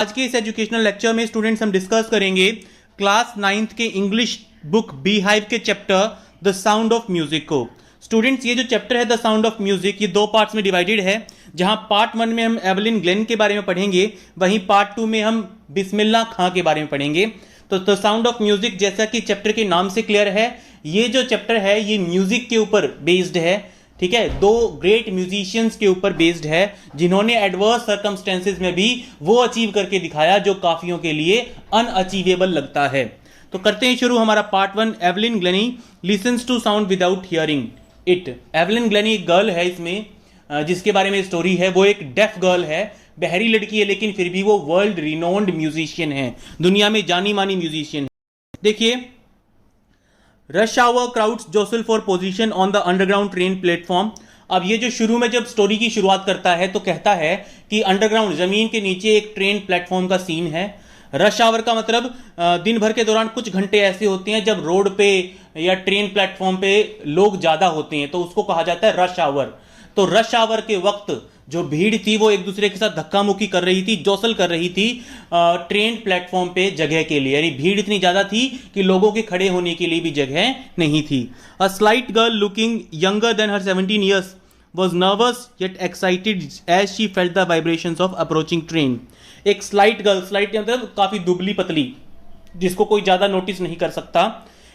आज के इस एजुकेशनल लेक्चर में स्टूडेंट्स हम डिस्कस करेंगे क्लास 9th के इंग्लिश बुक बी हाइव के chapter the sound of music को। स्टूडेंट्स ये जो चैप्टर है द साउंड ऑफ म्यूजिक, ये दो पार्ट्स में डिवाइडेड है। जहां पार्ट 1 में हम एवलिन ग्लेन के बारे में पढ़ेंगे, वहीं पार्ट 2 में हम बिस्मिल्लाह खां के बारे में पढ़ेंगे। तो द साउंड ऑफ म्यूजिक, जैसा कि चैप्टर के नाम से क्लियर है, ये जो चैप्टर है ये म्यूजिक के ऊपर बेस्ड है। ठीक है, दो ग्रेट म्यूजिशियंस के ऊपर बेस्ड है जिन्होंने एडवर्स सर्कमस्टेंसेस में भी वो अचीव करके दिखाया जो काफियों के लिए अनअचीवेबल लगता है। तो करते हैं शुरू हमारा part 1। Evelyn Glennie listens to sound without hearing it. Evelyn Glennie एक गर्ल है इसमें, जिसके बारे में स्टोरी है। वो एक डेफ गर्ल है, बहरी लड़की है, लेकिन फिर भी वो वर्ल्ड रिनोन्ड म्यूजिशियन है, दुनिया में जानी मानी म्यूजिशियन है। देखिए, rush hour crowds jostle for position on the underground train platform. अब ये जो शुरू में जब स्टोरी की शुरुआत करता है तो कहता है कि अंडरग्राउंड जमीन के नीचे एक ट्रेन प्लेटफॉर्म का सीन है। रश आवर का मतलब दिन भर के दौरान कुछ घंटे ऐसे होते हैं जब रोड पे या ट्रेन प्लेटफॉर्म पे लोग ज्यादा होते हैं, तो उसको कहा जाता है रश आवर। तो रश आवर के वक्त जो भीड़ थी वो एक दूसरे के साथ धक्का मुक्की कर रही थी, जोसल कर रही थी ट्रेन प्लेटफॉर्म पे जगह के लिए। यानी भीड़ इतनी ज्यादा थी कि लोगों के खड़े होने के लिए भी जगह नहीं थी। A slight girl looking younger than her 17 years was nervous yet excited as she felt the vibrations of approaching train। एक स्लाइट गर्ल, स्लाइट मतलब काफी दुबली पतली, जिसको कोई ज्यादा नोटिस नहीं कर सकता।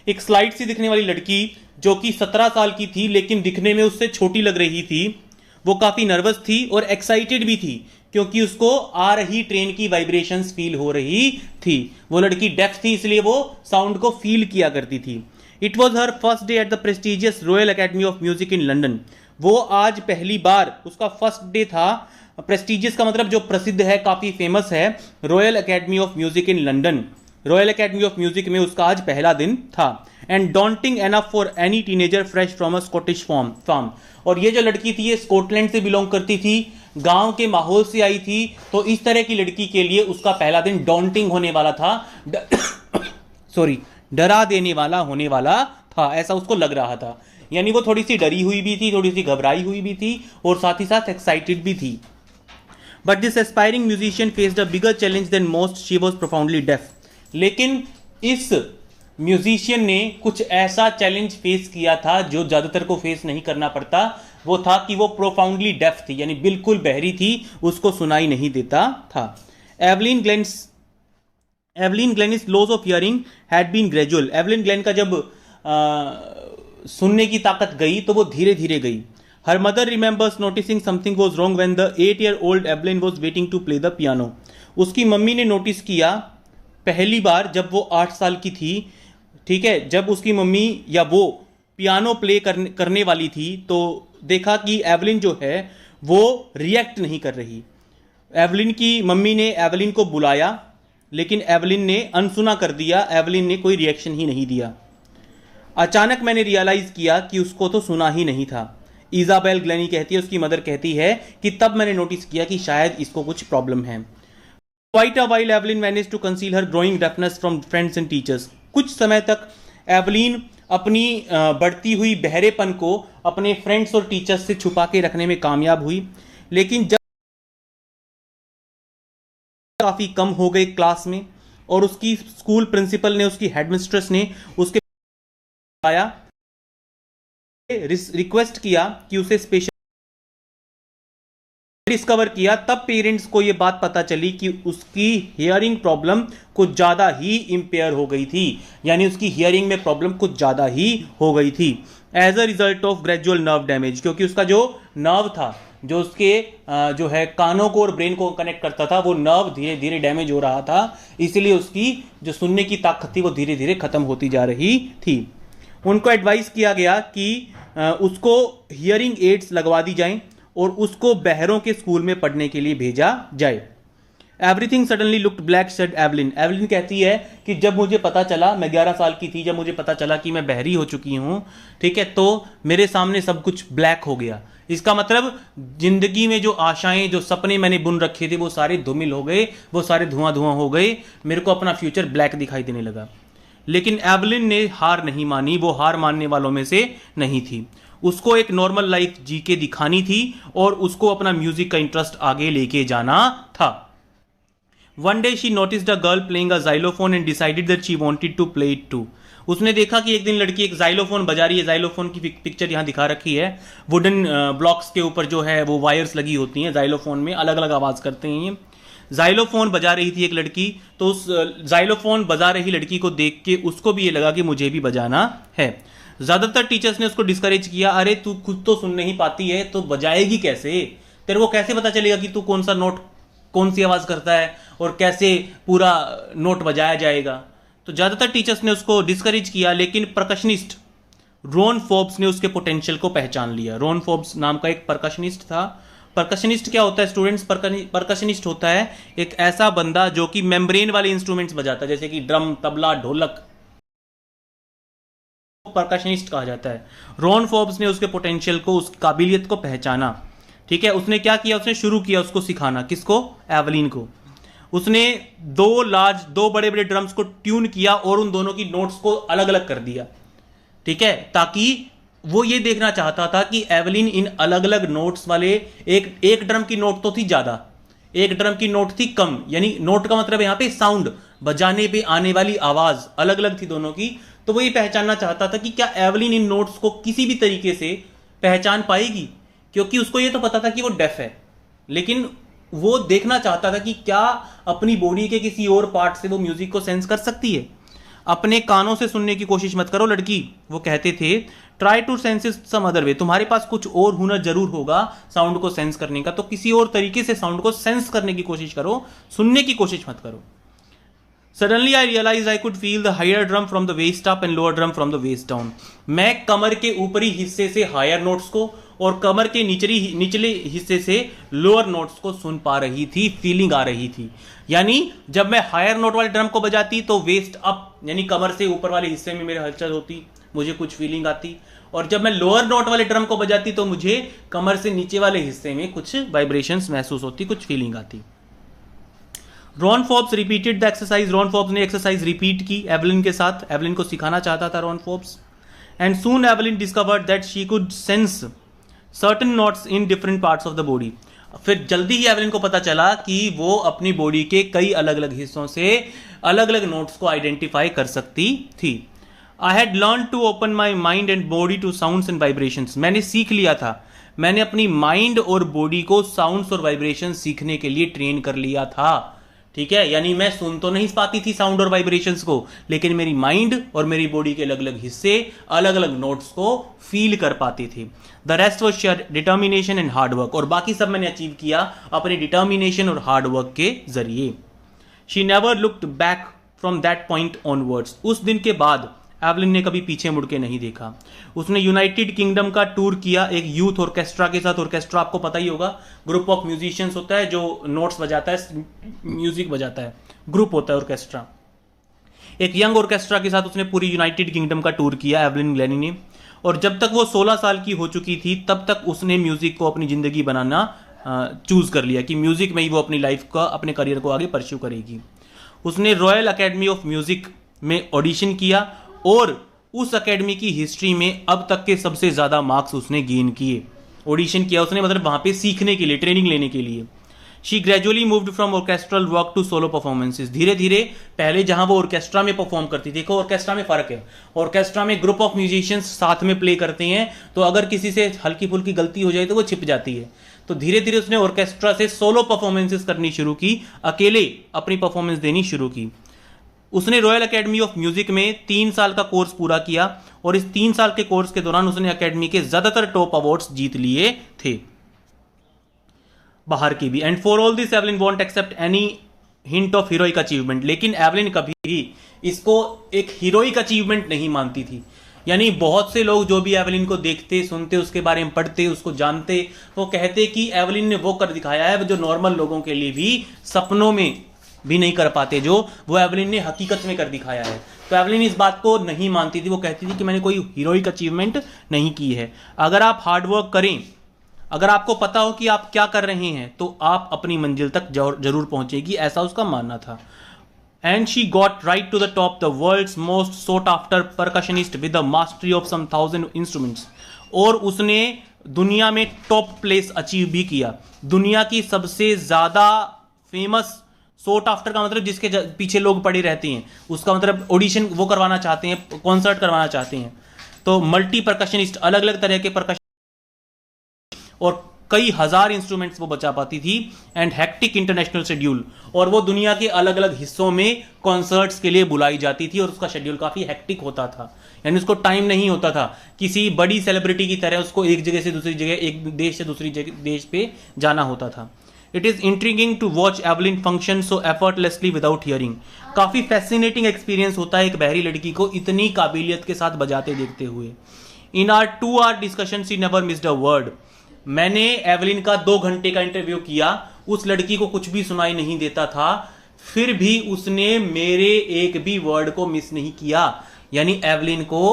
एक स्लाइट सी दिखने वाली लड़की जो कि 17 साल की थी लेकिन दिखने में उससे छोटी लग रही थी, वो काफी नर्वस थी और एक्साइटेड भी थी क्योंकि उसको आ रही ट्रेन की वाइब्रेशंस फील हो रही थी। वो लड़की डेफ थी इसलिए वो साउंड को फील किया करती थी। It was her first day at the prestigious royal Academy of Music in London. वो आज पहली बार, उसका फर्स्ट डे था। प्रेस्टिजियस का मतलब जो प्रसिद्ध है, काफी फेमस है, Royal Academy of Music in London. Royal Academy of Music में उसका आज पहला दिन था। And daunting enough for any teenager fresh from a Scottish farm. और ये जो लड़की थी ये स्कॉटलैंड से बिलोंग करती थी, गांव के माहौल से आई थी, तो इस तरह की लड़की के लिए उसका पहला दिन डॉन्टिंग होने वाला था, डरा देने वाला होने वाला था, ऐसा उसको लग रहा था। यानी वो थोड़ी सी डरी हुई भी थी, थोड़ी सी घबराई हुई भी थी और साथ ही साथ एक्साइटेड भी थी। But this aspiring musician faced a bigger challenge than most, she was profoundly deaf. लेकिन इस म्यूजिशियन ने कुछ ऐसा चैलेंज फेस किया था जो ज्यादातर को फेस नहीं करना पड़ता। वो था कि वो प्रोफाउंडली डेफ थी, यानी बिल्कुल बहरी थी, उसको सुनाई नहीं देता था। Evelyn Glennie's loss of hearing had been gradual. Evelyn Glen का जब सुनने की ताकत गई तो वो धीरे धीरे गई। Her mother remembers noticing something was wrong when the 8-year-old Evelyn was waiting to play the piano. उसकी मम्मी ने नोटिस किया पहली बार जब वो 8 साल की थी। ठीक है, जब उसकी मम्मी या वो पियानो प्ले करने वाली थी तो देखा कि एवलिन जो है वो रिएक्ट नहीं कर रही। एवलिन की मम्मी ने एवलिन को बुलाया लेकिन एवलिन ने अनसुना कर दिया, एवलिन ने कोई रिएक्शन ही नहीं दिया। अचानक मैंने रियलाइज किया कि उसको तो सुना ही नहीं था। इजाबेल ग्लेनी कहती है, उसकी मदर कहती है कि तब मैंने नोटिस किया कि शायद इसको कुछ प्रॉब्लम है। Quite a while Evelyn managed to conceal her growing deafness from friends and teachers। कुछ समय तक एवलिन अपनी बढ़ती हुई बहरेपन को अपने फ्रेंड्स और टीचर्स से छुपा के रखने में कामयाब हुई। लेकिन जब काफी कम हो गए क्लास में और उसकी स्कूल प्रिंसिपल ने, उसकी हेडमिस्ट्रेस ने उसके आया रिक्वेस्ट किया कि उसे स्पेशल डिस्कवर किया, तब पेरेंट्स को यह बात पता चली कि उसकी हियरिंग प्रॉब्लम कुछ ज्यादा ही इंपेयर हो गई थी। यानी उसकी हियरिंग में प्रॉब्लम कुछ ज्यादा ही हो गई थी as a result of gradual nerve damage. क्योंकि उसका जो नर्व था, जो उसके जो है कानों को और ब्रेन को कनेक्ट करता था, वो नर्व धीरे धीरे डैमेज हो रहा था, इसलिए उसकी जो सुनने की ताकत थी वो धीरे धीरे खत्म होती जा रही थी। उनको एडवाइस किया गया कि उसको हियरिंग एड्स लगवा दी जाएं और उसको बहरों के स्कूल में पढ़ने के लिए भेजा जाए। Everything suddenly looked black, said Evelyn. Evelyn कहती है कि जब मुझे पता चला, मैं 11 साल की थी, जब मुझे पता चला कि मैं बहरी हो चुकी हूं, ठीक है, तो मेरे सामने सब कुछ ब्लैक हो गया। इसका मतलब जिंदगी में जो आशाएं, जो सपने मैंने बुन रखे थे वो सारे धूमिल हो गए, वो सारे धुआं धुआं हो गए, मेरे को अपना फ्यूचर ब्लैक दिखाई देने लगा। लेकिन एवलिन ने हार नहीं मानी, वो हार मानने वालों में से नहीं थी। उसको एक नॉर्मल लाइफ जी के दिखानी थी और उसको अपना म्यूजिक का इंटरेस्ट आगे लेके जाना था। One day she noticed a girl playing a xylophone and decided that she wanted to play it too. उसने देखा कि एक दिन लड़की एक जाइलोफोन बजा रही है। जाइलोफोन की पिक्चर यहाँ दिखा रखी है। वुडन ब्लॉक्स के ऊपर जो है वो वायर्स लगी होती हैं जाइलोफोन में, अलग अलग आवाज करते हैं ये। जाइलोफोन बजा रही थी एक लड़की, तो उस जाइलोफोन बजा रही लड़की को देख के उसको भी ये लगा कि मुझे भी बजाना है। ज्यादातर टीचर्स ने उसको डिस्करेज किया, अरे तू खुद तो सुन नहीं पाती है तो बजाएगी कैसे, तेरे को कैसे पता चलेगा कि तू कौन सा नोट कौन सी आवाज करता है और कैसे पूरा नोट बजाया जाएगा। तो ज्यादातर टीचर्स ने उसको डिस्करेज किया, लेकिन परकशनिस्ट रॉन फोर्ब्स ने उसके पोटेंशियल को पहचान लिया। रॉन फोर्ब्स नाम का एक परकशनिस्ट था। परकशनिस्ट क्या होता है स्टूडेंट्स? परकशनिस्ट होता है एक ऐसा बंदा जो कि मेम्ब्रेन वाले इंस्ट्रूमेंट्स बजाता है, जैसे कि ड्रम, तबला, ढोलक, परकशनिस्ट कहा जाता है। रॉन फोर्ब्स ने उसके पोटेंशियल को, उस काबिलियत को पहचाना। ठीक है, उसने क्या किया, उसने शुरू किया उसको सिखाना। किसको? एवलिन को। उसने दो बड़े बड़े ड्रम्स को ट्यून किया और उन दोनों की नोट्स को अलग अलग कर दिया। ठीक है, ताकि वो ये देखना चाहता था कि एवलिन इन अलग अलग नोट्स वाले, एक ड्रम की नोट तो थी ज्यादा, एक ड्रम की नोट थी कम, यानी नोट का मतलब यहां पे साउंड, बजाने पे आने वाली आवाज अलग अलग थी दोनों की। तो वो ये पहचानना चाहता था कि क्या एवलिन इन नोट्स को किसी भी तरीके से पहचान पाएगी, क्योंकि उसको ये तो पता था कि वो डेफ है, लेकिन वो देखना चाहता था कि क्या अपनी बॉडी के किसी और पार्ट से वो म्यूजिक को सेंस कर सकती है। अपने कानों से सुनने की कोशिश मत करो लड़की, वो कहते थे। Try to sense it some other way. तुम्हारे पास कुछ और हुनर जरूर होगा साउंड को सेंस करने का, तो किसी और तरीके से साउंड को सेंस करने की कोशिश करो, सुनने की कोशिश मत करो। Suddenly I realize I could feel the higher drum from the waist up and lower drum from the waist down. मैं कमर के ऊपरी हिस्से से हायर नोट्स को और कमर के निचले हिस्से से लोअर नोट्स को सुन पा रही थी, फीलिंग आ रही थी। यानी जब मैं हायर नोट वाले ड्रम को बजाती तो वेस्ट अप यानी कमर से ऊपर वाले हिस्से में मेरे हलचल होती, मुझे कुछ फीलिंग आती, और जब मैं लोअर नोट वाले ड्रम को बजाती तो मुझे कमर से नीचे वाले हिस्से में कुछ वाइब्रेशंस महसूस होती, कुछ फीलिंग आती। Ron Forbes repeated the exercise. Ron Forbes ने एक्सरसाइज रिपीट की एवलिन के साथ। एवलिन को सिखाना चाहता था Ron Forbes. And soon Evelyn discovered that she could sense certain notes in different parts of the body. फिर जल्दी ही एवलिन को पता चला कि वो अपनी बॉडी के कई अलग अलग हिस्सों से अलग अलग नोट्स को आइडेंटिफाई कर सकती थी। I had learn to open my mind and body to sounds and vibrations. मैंने सीख लिया था, मैंने अपनी माइंड और बॉडी को साउंड्स और वाइब्रेशन सीखने के लिए ट्रेन कर लिया था। ठीक है, यानी मैं सुन तो नहीं पाती थी साउंड और वाइब्रेशंस को, लेकिन मेरी माइंड और मेरी बॉडी के अलग अलग हिस्से अलग अलग नोट्स को फील कर पाती थी। The rest was share determination and hard work. और बाकी सब मैंने अचीव किया अपने डिटर्मिनेशन और हार्ड वर्क के जरिए। She never looked back from that point onwards. उस दिन के बाद एवलिन ने कभी पीछे मुड़ के नहीं देखा। उसने यूनाइटेड किंगडम का टूर किया एक यूथ ऑर्केस्ट्रा के साथ। ऑर्केस्ट्रा आपको पता ही होगा, ग्रुप ऑफ म्यूजिशियंस होता है जो नोट्स बजाता है, म्यूजिक बजाता है, ग्रुप होता है ऑर्केस्ट्रा। एक यंग ऑर्केस्ट्रा के साथ उसने पूरी यूनाइटेड किंगडम का टूर किया एवलिन ग्लैनी ने। और जब तक वो 16 साल की हो चुकी थी तब तक उसने म्यूजिक को अपनी जिंदगी बनाना चूज कर लिया कि म्यूजिक में ही वो अपनी लाइफ का, अपने करियर को आगे परस्यू करेगी। उसने रॉयल अकेडमी ऑफ म्यूजिक में ऑडिशन किया और उस एकेडमी की हिस्ट्री में अब तक के सबसे ज्यादा मार्क्स उसने गेन किए। ऑडिशन किया उसने, मतलब वहां पे सीखने के लिए, ट्रेनिंग लेने के लिए। She gradually moved from orchestral work to solo performances. धीरे धीरे पहले जहां वो ऑर्केस्ट्रा में परफॉर्म करती थी, देखो ऑर्केस्ट्रा में फर्क है, ऑर्केस्ट्रा में ग्रुप ऑफ म्यूजिशियंस साथ में प्ले करते हैं, तो अगर किसी से हल्की फुल्की गलती हो जाए तो वो छिप जाती है। तो धीरे धीरे उसने ऑर्केस्ट्रा से सोलो परफॉर्मेंसेस करनी शुरू की, अकेले अपनी परफॉर्मेंस देनी शुरू की। उसने रॉयल अकेडमी ऑफ म्यूजिक में 3 साल का कोर्स पूरा किया और इस 3 साल के कोर्स के दौरान उसने अकेडमी के ज्यादातर टॉप अवार्ड्स जीत लिए थे, बाहर की भी। And for all this Evelyn won't accept any hint of heroic achievement. लेकिन एवलिन कभी भी इसको एक हीरोइक अचीवमेंट नहीं मानती थी। यानी बहुत से लोग जो भी एवलिन को देखते, सुनते, उसके बारे में पढ़ते, उसको जानते, वो कहते कि एवलिन ने वो कर दिखाया है जो नॉर्मल लोगों के लिए भी सपनों में भी नहीं कर पाते, जो वो एवलिन ने हकीकत में कर दिखाया है। तो एवलिन इस बात को नहीं मानती थी। वो कहती थी कि मैंने कोई हीरोइक अचीवमेंट नहीं की है। अगर आप हार्ड वर्क करें, अगर आपको पता हो कि आप क्या कर रहे हैं, तो आप अपनी मंजिल तक जरूर पहुंचेगी, ऐसा उसका मानना था। And she got right to the top, the world's most sought after percussionist with the mastery of some 1000 instruments. और उसने दुनिया में टॉप प्लेस अचीव भी किया। दुनिया की सबसे ज्यादा फेमस सोट आफ्टर का मतलब जिसके पीछे लोग पड़े रहते हैं, उसका मतलब ऑडिशन वो करवाना चाहते हैं, कॉन्सर्ट करवाना चाहते हैं। तो मल्टी परकशनिस्ट, अलग अलग तरह के परकशन और कई हजार इंस्ट्रूमेंट्स वो बचा पाती थी। एंड हेक्टिक इंटरनेशनल शेड्यूल, और वो दुनिया के अलग अलग हिस्सों में कॉन्सर्ट्स के लिए बुलाई जाती थी और उसका शेड्यूल काफी हेक्टिक होता था, यानी उसको टाइम नहीं होता था किसी बड़ी सेलिब्रिटी की तरह उसको एक जगह से दूसरी जगह, एक देश से दूसरी जगह देश पे जाना होता था। It is intriguing to watch Evelyn function so effortlessly without hearing. काफी फैसिनेटिंग एक्सपीरियंस होता है एक बहरी लड़की को इतनी काबिलियत के साथ बजाते देखते हुए। इन are 2 hour discussion she never missed a word. मैंने एवलिन का 2 घंटे का इंटरव्यू किया, उस लड़की को कुछ भी सुनाई नहीं देता था, फिर भी उसने मेरे एक भी वर्ड को मिस नहीं किया। यानी एवलिन को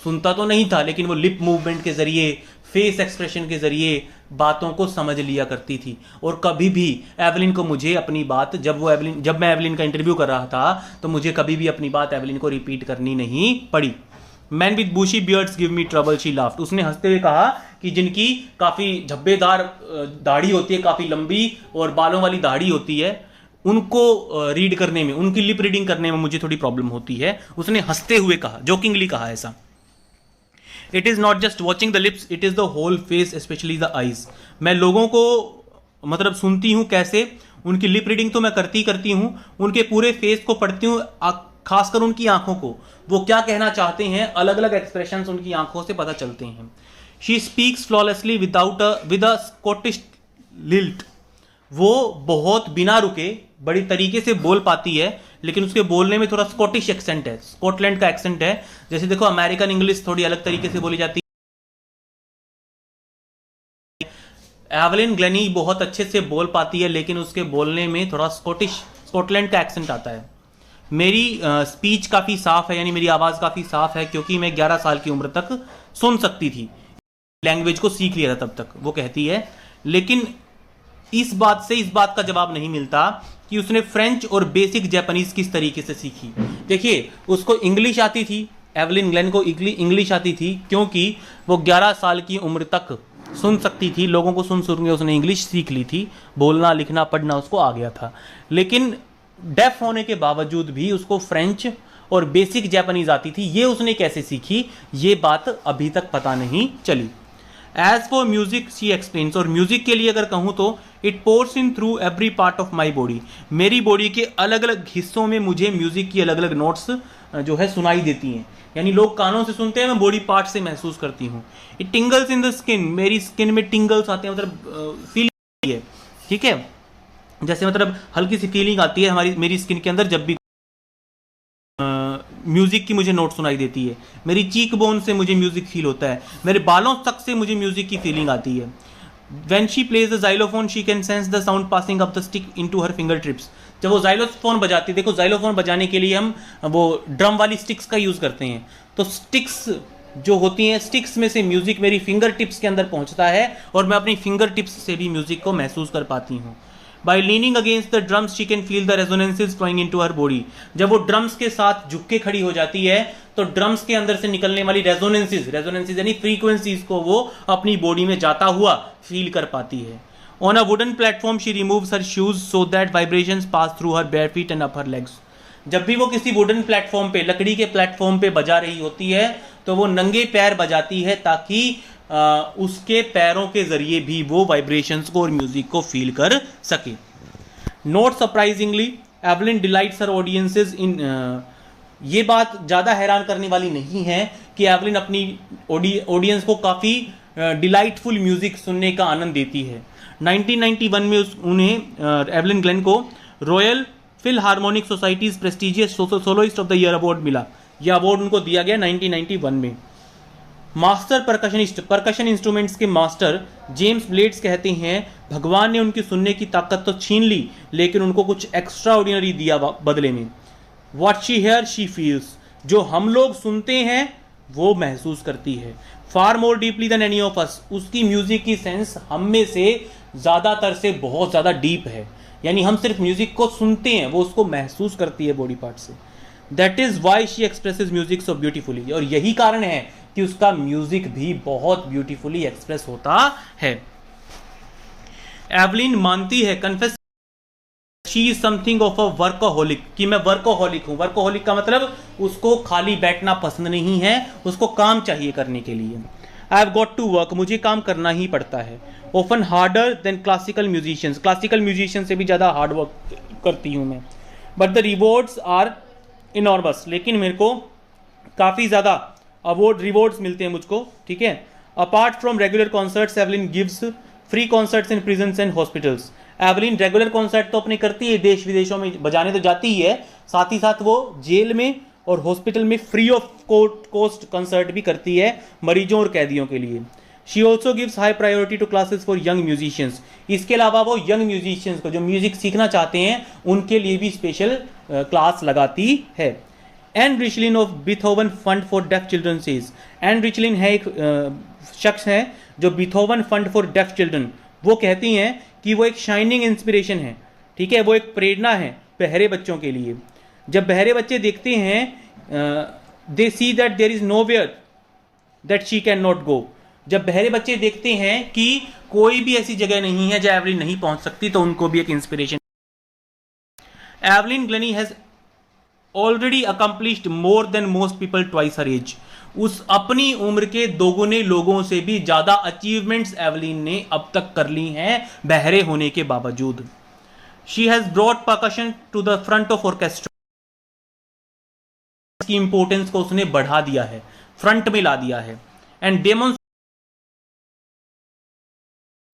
सुनता तो नहीं था, लेकिन वो लिप मूवमेंट के जरिए, फेस एक्सप्रेशन के जरिए बातों को समझ लिया करती थी। और कभी भी एवलिन को मुझे अपनी बात, जब मैं एवलिन का इंटरव्यू कर रहा था, तो मुझे कभी भी अपनी बात एवलिन को रिपीट करनी नहीं पड़ी। Man with bushy beards give me trouble, she laughed. उसने हंसते हुए कहा कि जिनकी काफी झब्बेदार दाढ़ी होती है, काफी लंबी और बालों वाली दाढ़ी होती है, उनको रीड करने में, उनकी लिप रीडिंग करने में मुझे थोड़ी प्रॉब्लम होती है। उसने हंसते हुए कहा, जोकिंगली कहा ऐसा। It is not just watching the lips, it is the whole face, specially the eyes. मैं लोगों को मतलब सुनती हूं कैसे, उनकी लिप रीडिंग तो मैं करती हूं, उनके पूरे फेस को पढ़ती हूं, खासकर उनकी आंखों को, वो क्या कहना चाहते हैं, अलग अलग एक्सप्रेशंस उनकी आंखों से पता चलते हैं। She speaks flawlessly with a Scottish lilt. वो बहुत बिना रुके बड़ी तरीके से बोल पाती है, लेकिन उसके बोलने में थोड़ा स्कॉटिश एक्सेंट है, स्कॉटलैंड का एक्सेंट है। जैसे देखो अमेरिकन इंग्लिश थोड़ी अलग तरीके से बोली जाती है। एवलिन ग्लेनी बहुत अच्छे से बोल पाती है, लेकिन उसके बोलने में थोड़ा स्कॉटलैंड का एक्सेंट आता है। मेरी स्पीच काफ़ी साफ है, यानी मेरी आवाज़ काफ़ी साफ है, क्योंकि मैं 11 साल की उम्र तक सुन सकती थी, लैंग्वेज को सीख लिया था तब तक, वो कहती है। लेकिन इस बात का जवाब नहीं मिलता कि उसने फ्रेंच और बेसिक जापानीज किस तरीके से सीखी। देखिए, उसको इंग्लिश आती थी, एवलिन ग्लेन को इंग्लिश आती थी, क्योंकि वो 11 साल की उम्र तक सुन सकती थी, लोगों को सुन के उसने इंग्लिश सीख ली थी, बोलना लिखना पढ़ना उसको आ गया था। लेकिन डेफ होने के बावजूद भी उसको फ्रेंच और बेसिक जापानीज आती थी। ये उसने कैसे सीखी, ये बात अभी तक पता नहीं चली। As for music she explains, और म्यूजिक के लिए अगर कहूँ तो it pours in through every part of my body. मेरी बॉडी के अलग अलग हिस्सों में मुझे म्यूजिक की अलग अलग नोट्स जो है सुनाई देती हैं। यानी लोग कानों से सुनते हैं, मैं बॉडी पार्ट से महसूस करती हूँ। इट टिंगल्स इन द स्किन, मेरी स्किन में टिंगल्स आते हैं, मतलब फीलिंग है, ठीक है। जैसे मतलब हल्की सी फीलिंग आती है मेरी स्किन के अंदर जब भी म्यूजिक की मुझे नोट सुनाई देती है। मेरी चीक बोन से मुझे म्यूजिक फील होता है, मेरे बालों तक से मुझे म्यूजिक की फीलिंग आती है। When she plays the xylophone, she can sense the sound passing up the stick into her fingertips. जब वो xylophone बजाती है, देखो xylophone बजाने के लिए हम वो ड्रम वाली स्टिक्स का यूज करते हैं, तो स्टिक्स जो होती हैं, स्टिक्स में से म्यूजिक मेरी फिंगर टिप्स के अंदर पहुंचता है और मैं अपनी फिंगर टिप्स से भी म्यूजिक को महसूस कर पाती हूँ। By leaning against the drums, she can feel the resonances flowing into her body. जब वो ड्रम्स के साथ झुक के खड़ी हो जाती है, तो ड्रम्स के अंदर से निकलने वाली रेजोनेंसेस यानी फ्रीक्वेंसीज को वो अपनी बॉडी में जाता हुआ फील कर पाती है। On a wooden platform, she removes her shoes so that vibrations pass through her bare feet and up her legs. जब भी वो किसी वुडन प्लेटफॉर्म पे, लकड़ी के प्लेटफॉर्म पे बजा रही होती है, तो वो नंगे पैर बजाती है ताकि उसके पैरों के जरिए भी वो वाइब्रेशंस को और म्यूजिक को फील कर सके। नोट सरप्राइजिंगली एवलिन डिलाइट्स हर ऑडियंसेस इन, ये बात ज़्यादा हैरान करने वाली नहीं है कि एवलिन अपनी ऑडियंस को काफ़ी डिलाइटफुल म्यूजिक सुनने का आनंद देती है। 1991 में उन्हें एवलिन ग्लेन को royal Philharmonic societies prestigious soloist of the year award मिला। यह अवार्ड उनको दिया गया 1991 में। मास्टर परकशनिस्ट, परकशन इंस्ट्रूमेंट्स के मास्टर जेम्स ब्लेड्स कहते हैं, भगवान ने उनकी सुनने की ताकत तो छीन ली, लेकिन उनको कुछ एक्स्ट्रा ऑर्डिनरी दिया बदले में। What she hear she feels, जो हम लोग सुनते हैं वो महसूस करती है। Far more deeply than any of us, उसकी म्यूजिक की सेंस हम में से ज़्यादातर से बहुत ज़्यादा डीप है। यानी हम सिर्फ म्यूजिक को सुनते हैं, वो उसको महसूस करती है बॉडी पार्ट से। That is why she expresses music so beautifully, और यही कारण है कि उसका म्यूजिक भी बहुत ब्यूटीफुली एक्सप्रेस होता है। एवलिन मानती है, confess she is something of a workaholic, कि मैं वर्कोहोलिक हूँ। वर्कोहोलिक का मतलब उसको खाली बैठना पसंद नहीं है, उसको काम चाहिए करने के लिए। I have got to work, मुझे काम करना ही पड़ता है। Often harder than classical musicians, classical musician से भी ज़्यादा हार्ड वर्क करती हूँ मैं। But the rewards are enormous, लेकिन मेरे को काफ़ी ज़्यादा अवार्ड रिवॉर्ड्स मिलते हैं मुझको, ठीक है। Apart from regular concerts Evelyn gives free concerts in prisons and hospitals. Evelyn regular concert तो अपने करती है, देश विदेशों में बजाने तो जाती ही है, साथ ही साथ वो जेल में और हॉस्पिटल में फ्री ऑफ कॉस्ट कंसर्ट भी करती है मरीजों और कैदियों के लिए। She also gives high priority to classes for young musicians, इसके अलावा वो यंग म्यूजिशियंस को जो म्यूजिक सीखना चाहते हैं उनके लिए भी स्पेशल क्लास लगाती है। And रिचलिन of Beethoven fund for def children says, and रिचलिन है एक शख्स है जो Beethoven fund for def children, वो कहती हैं कि वो एक शाइनिंग इंस्पिरेशन है, ठीक है, वो एक प्रेरणा है बहरे बच्चों के लिए। जब बहरे बच्चे देखते हैं they see that there is nowhere that she can not go, जब बहरे बच्चे देखते हैं कि कोई भी ऐसी जगह नहीं है जहाँ एवलिन नहीं पहुंच सकती, तो उनको भी एक inspiration. Evelyn Glennie has already accomplished more than most people twice her age, उस अपनी उम्र के दोगुने लोगों से भी ज्यादा अचीवमेंट्स एवलिन ने अब तक कर ली हैं बहरे होने के बावजूद। She has brought percussion to the front of orchestra, की इंपोर्टेंस को उसने बढ़ा दिया है, फ्रंट में ला दिया है। एंड डेमोन्स्ट्रेट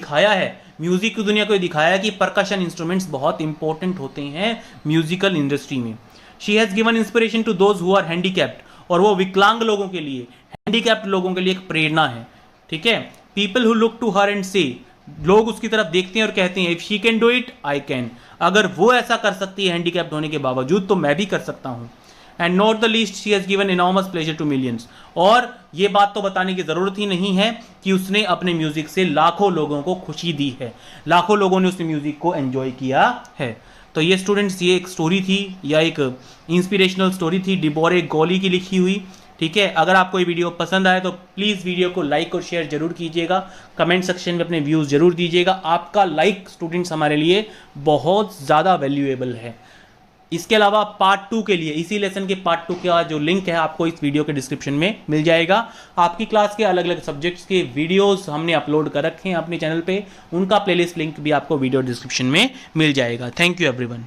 दिखाया है, म्यूजिक की दुनिया को दिखाया है कि परकशन इंस्ट्रूमेंट्स बहुत इंपॉर्टेंट होते हैं म्यूजिकल इंडस्ट्री में। She has given inspiration to those who are handicapped, और वो विकलांग लोगों के लिए, हैंडीकैप्ड लोगों के लिए एक प्रेरणा है, ठीक है। People who look to her and say, लोग उसकी तरफ देखते हैं और कहते हैं if she can do it I can, अगर वो ऐसा कर सकती है हैंडीकैप्ड होने के बावजूद तो मैं भी कर सकता हूं। And not the least she has given enormous pleasure to millions, और ये बात तो बताने की जरूरत ही नहीं है कि उसने अपने म्यूजिक से लाखों लोगों को खुशी दी है, लाखों लोगों ने उसने म्यूजिक को एंजॉय किया है। तो ये स्टूडेंट्स, ये एक स्टोरी थी या एक इंस्पिरेशनल स्टोरी थी डिबोरे गॉली की लिखी हुई, ठीक है। अगर आपको ये वीडियो पसंद आए तो प्लीज़ वीडियो को लाइक और शेयर जरूर कीजिएगा, कमेंट सेक्शन में अपने व्यूज़ जरूर दीजिएगा। आपका लाइक स्टूडेंट्स हमारे लिए बहुत ज़्यादा वैल्यूएबल है। इसके अलावा पार्ट 2 के लिए, इसी लेसन के पार्ट 2 का जो लिंक है आपको इस वीडियो के डिस्क्रिप्शन में मिल जाएगा। आपकी क्लास के अलग अलग सब्जेक्ट्स के वीडियोस हमने अपलोड कर रखे हैं अपने चैनल पे, उनका प्लेलिस्ट लिंक भी आपको वीडियो डिस्क्रिप्शन में मिल जाएगा। Thank you everyone.